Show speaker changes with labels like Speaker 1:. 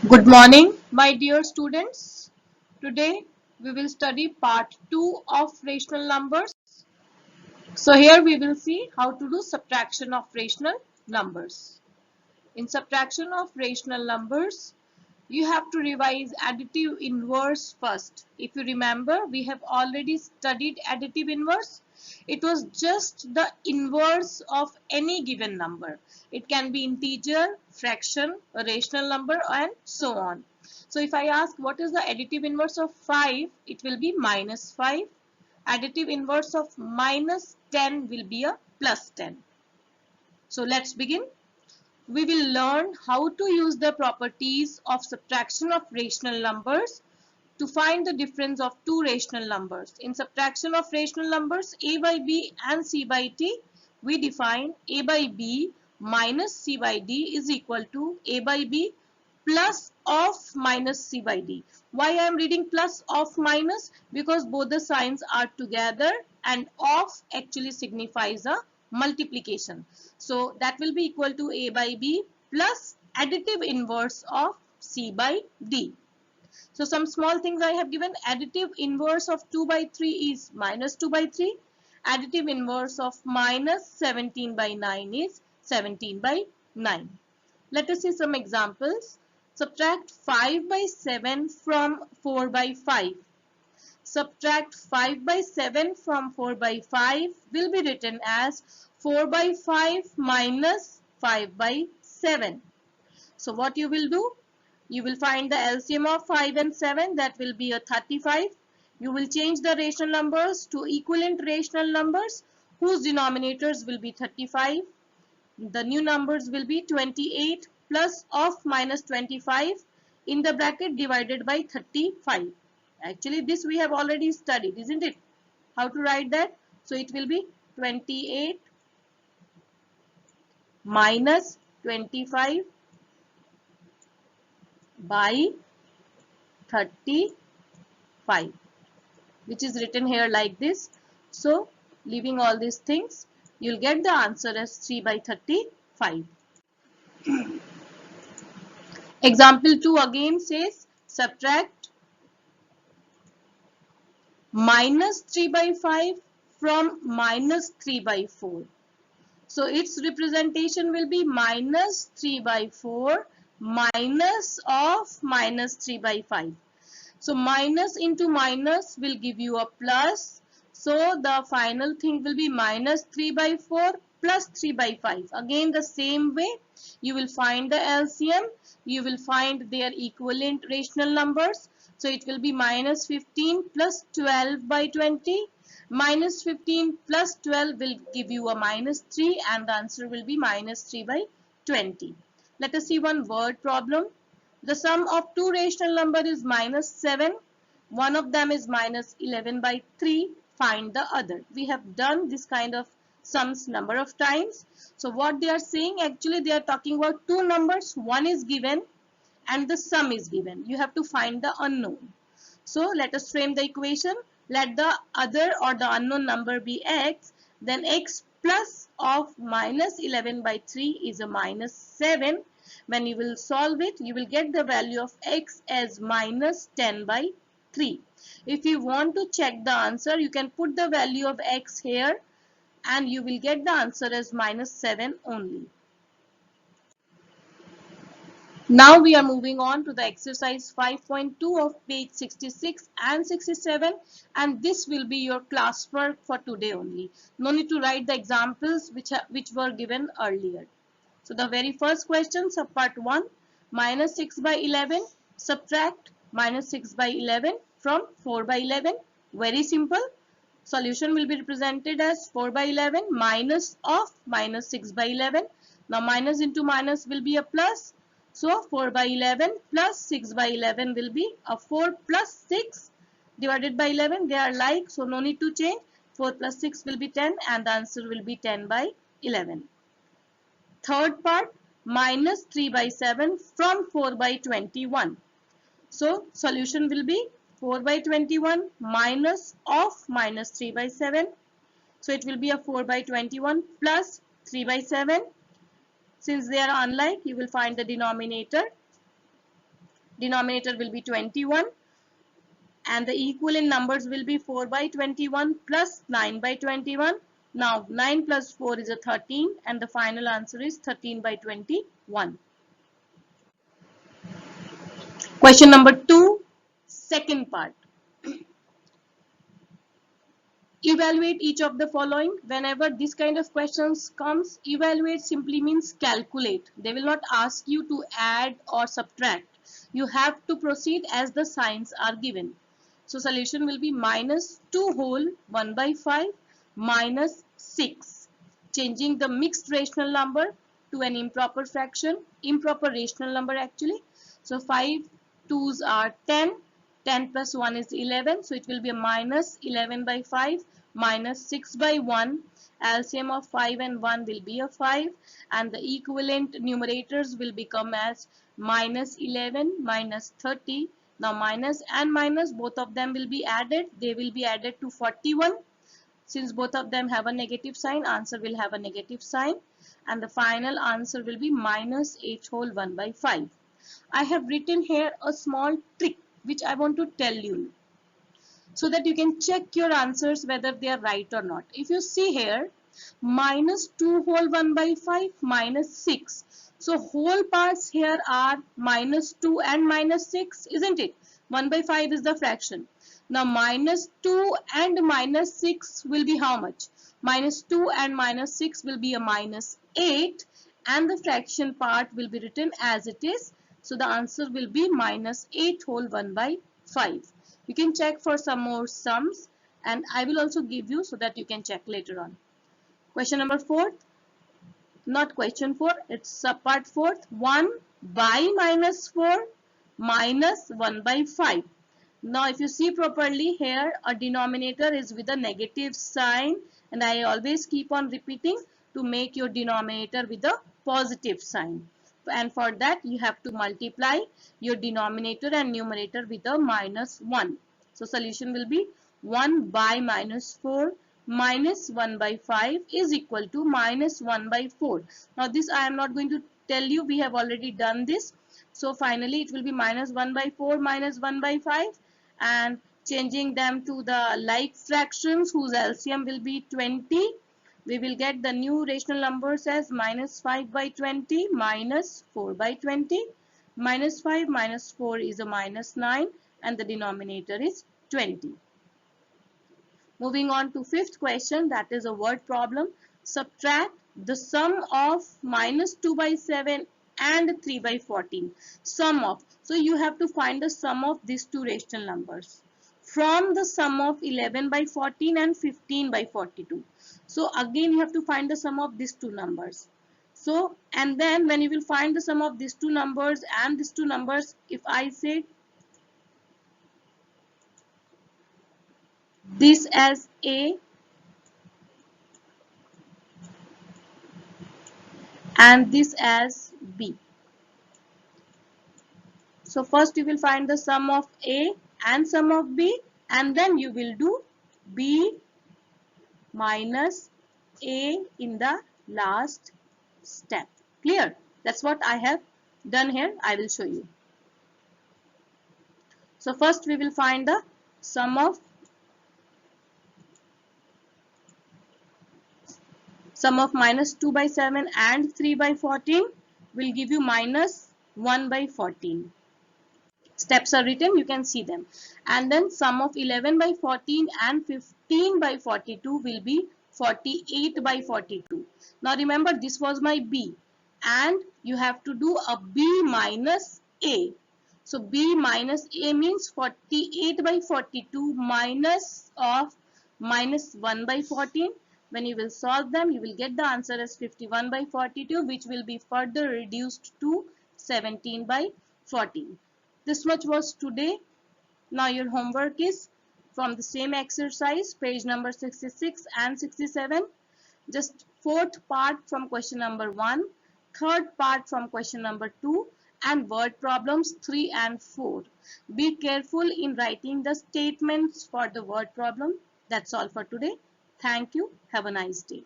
Speaker 1: Good morning, my dear students. Today we will study part 2 of rational numbers. So here we will see how to do subtraction of rational numbers. In subtraction of rational numbers, you have to revise additive inverse first. If you remember, we have already studied additive inverse. It was just the inverse of any given number. It can be integer, fraction, a rational number, and so on. So if I ask what is the additive inverse of 5, it will be minus 5. Additive inverse of minus 10 will be a plus 10. So let's begin. We will learn how to use the properties of subtraction of rational numbers to find the difference of two rational numbers. In subtraction of rational numbers a by b and c by d, we define a by b minus c by d is equal to a by b plus of minus c by d. Why I am reading plus of minus? Because both the signs are together and of actually signifies a multiplication. So that will be equal to a by b plus additive inverse of c by d. So some small things I have given. Additive inverse of 2 by 3 is minus 2 by 3. Additive inverse of minus 17 by 9 is 17 by 9. Let us see some examples. Subtract 5 by 7 from 4 by 5. Subtract 5 by 7 from 4 by 5 will be written as 4 by 5 minus 5 by 7. So what you will do? You will find the LCM of 5 and 7, that will be a 35. You will change the rational numbers to equivalent rational numbers whose denominators will be 35. The new numbers will be 28 plus of minus 25 in the bracket divided by 35. Actually this we have already studied, isn't it? How to write that? So it will be 28 minus 25 by 35, which is written here like this. So leaving all these things, you'll get the answer as 3 by 35. Example 2 again says subtract minus 3 by 5 from minus 3 by 4. So its representation will be minus 3 by 4 minus of minus 3 by 5. So minus into minus will give you a plus. So the final thing will be minus 3 by 4 plus 3 by 5. Again the same way you will find the LCM. You will find their equivalent rational numbers. So it will be minus 15 plus 12 by 20. Minus 15 plus 12 will give you a minus 3 and the answer will be minus 3 by 20. Let us see one word problem. The sum of two rational number is minus 7. One of them is minus 11 by 3. Find the other. We have done this kind of sums number of times. So what they are saying, actually they are talking about two numbers. One is given and the sum is given. You have to find the unknown. So let us frame the equation. Let the other or the unknown number be x. Then x plus of minus 11 by 3 is a minus 7. When you will solve it, you will get the value of x as minus 10 by 3. If you want to check the answer, you can put the value of x here and you will get the answer as minus 7 only. Now we are moving on to the exercise 5.2 of page 66 and 67, and this will be your classwork for today only. No need to write the examples which were given earlier. So the very first question, sub part 1, minus 6 by 11, subtract minus 6 by 11 from 4 by 11. Very simple. Solution will be represented as 4 by 11 minus of minus 6 by 11. Now minus into minus will be a plus. So 4 by 11 plus 6 by 11 will be a 4 plus 6 divided by 11. They are like, so no need to change. 4 plus 6 will be 10 and the answer will be 10 by 11. Third part, minus 3 by 7 from 4 by 21. So solution will be 4 by 21 minus of minus 3 by 7. So it will be a 4 by 21 plus 3 by 7. Since they are unlike, you will find the denominator. denominator will be 21, and the equivalent numbers will be 4 by 21 plus 9 by 21. Now 9 plus 4 is a 13, and the final answer is 13 by 21. Question number 2, second part. Evaluate each of the following. Whenever this kind of questions comes, evaluate simply means calculate. They will not ask you to add or subtract. You have to proceed as the signs are given. So solution will be minus 2 whole 1 by 5 minus 6. Changing the mixed rational number to an improper fraction, improper rational number actually. So 5 2's are 10. 10 plus 1 is 11, so it will be a minus 11 by 5 minus 6 by 1. LCM of 5 and 1 will be a 5, and the equivalent numerators will become as minus 11 minus 30. Now minus and minus, both of them will be added. They will be added to 41. Since both of them have a negative sign, answer will have a negative sign, and the final answer will be minus 8 whole 1 by 5. I have written here a small trick which I want to tell you, so that you can check your answers whether they are right or not. If you see here, minus 2 whole 1 by 5 minus 6. So whole parts here are minus 2 and minus 6, isn't it? 1 by 5 is the fraction. Now minus 2 and minus 6 will be how much? Minus 2 and minus 6 will be a minus 8, and the fraction part will be written as it is. So the answer will be minus 8 whole 1 by 5. You can check for some more sums, and I will also give you so that you can check later on. Question number 4, not question 4, it's part 4. 1 by minus 4 minus 1 by 5. Now if you see properly here, a denominator is with a negative sign, and I always keep on repeating to make your denominator with a positive sign. And for that you have to multiply your denominator and numerator with a minus 1. So solution will be 1 by minus 4 minus 1 by 5 is equal to minus 1 by 4. Now this I am not going to tell you, we have already done this. So finally it will be minus 1 by 4 minus 1 by 5, and changing them to the like fractions whose LCM will be 20. We will get the new rational numbers as minus 5 by 20 minus 4 by 20. Minus 5 minus 4 is a minus 9, and the denominator is 20. Moving on to fifth question, that is a word problem. Subtract the sum of minus 2 by 7 and 3 by 14. Sum of. So you have to find the sum of these two rational numbers from the sum of 11 by 14 and 15 by 42. So again you have to find the sum of these two numbers. So, and then when you will find the sum of these two numbers and these two numbers, if I say this as A and this as B. So first you will find the sum of A and sum of B, and then you will do B minus A in the last step. Clear? That's what I have done here. I will show you. So first we will find the sum of minus 2 by 7 and 3 by 14 will give you minus 1 by 14. Steps are written, you can see them. And then sum of 11 by 14 and 15 by 42 will be 48 by 42. Now remember, this was my B, and you have to do a B minus A. So B minus A means 48 by 42 minus of minus 1 by 14. When you will solve them, you will get the answer as 51 by 42, which will be further reduced to 17 by 14. This much was today. Now your homework is from the same exercise, page number 66 and 67. Just fourth part from question number 1, third part from question number 2, and word problems 3 and 4. Be careful in writing the statements for the word problem. That's all for today. Thank you. Have a nice day.